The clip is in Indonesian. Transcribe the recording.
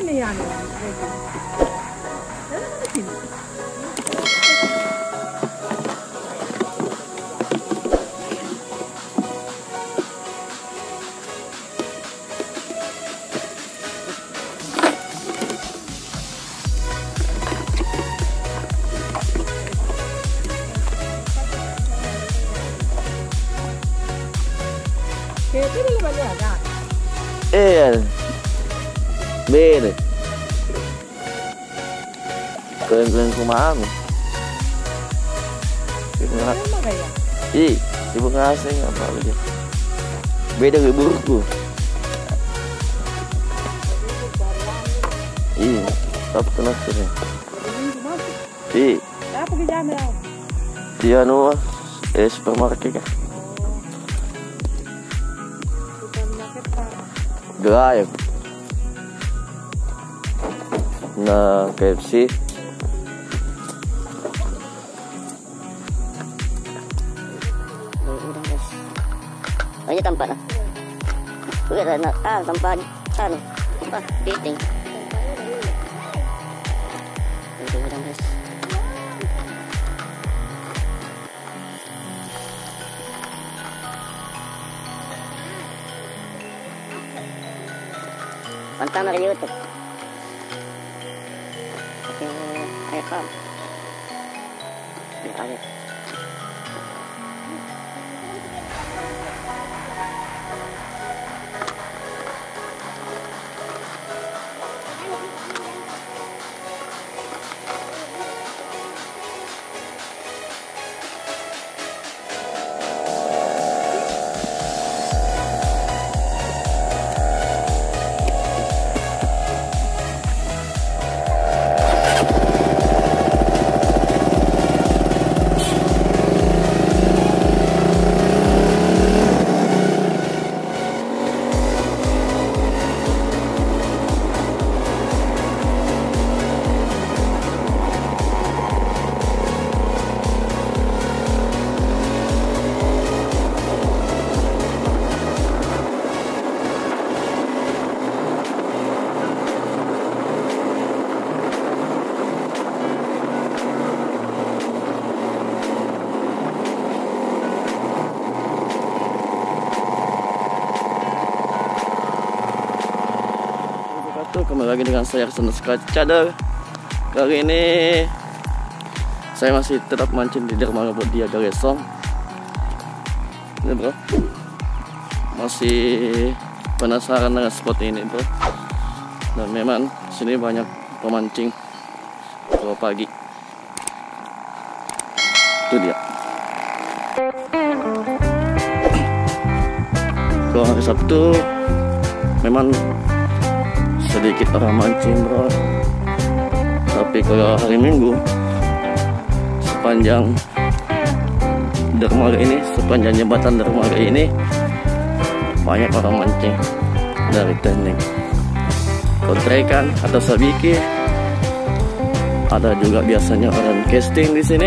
sini ya. Sini. Itu dulu banyak kan? Beda. Kalian kumaha? Ibu ngasih apa lagi? Beda ke burukku. Tapi kenapa sih? Apa kerjanya? Dia supermarket kan? Gerai. Nah, KFC. Ini tempat lah. Udah nak tempat sana. Dating. Pantang dari YouTube. Rekam. Ada. Kembali lagi dengan saya Arsen Cadar. Kali ini saya masih tetap mancing di dermaga Bodia Galesong. Ini bro, masih penasaran dengan spot ini bro. Dan memang sini banyak pemancing kalau pagi. Itu dia. Kalau hari Sabtu memang sedikit orang mancing bro, tapi kalau hari Minggu sepanjang dermaga ini, sepanjang jembatan dermaga ini banyak orang mancing dari teknik kontrekan atau sabiki. Ada juga biasanya orang casting di sini.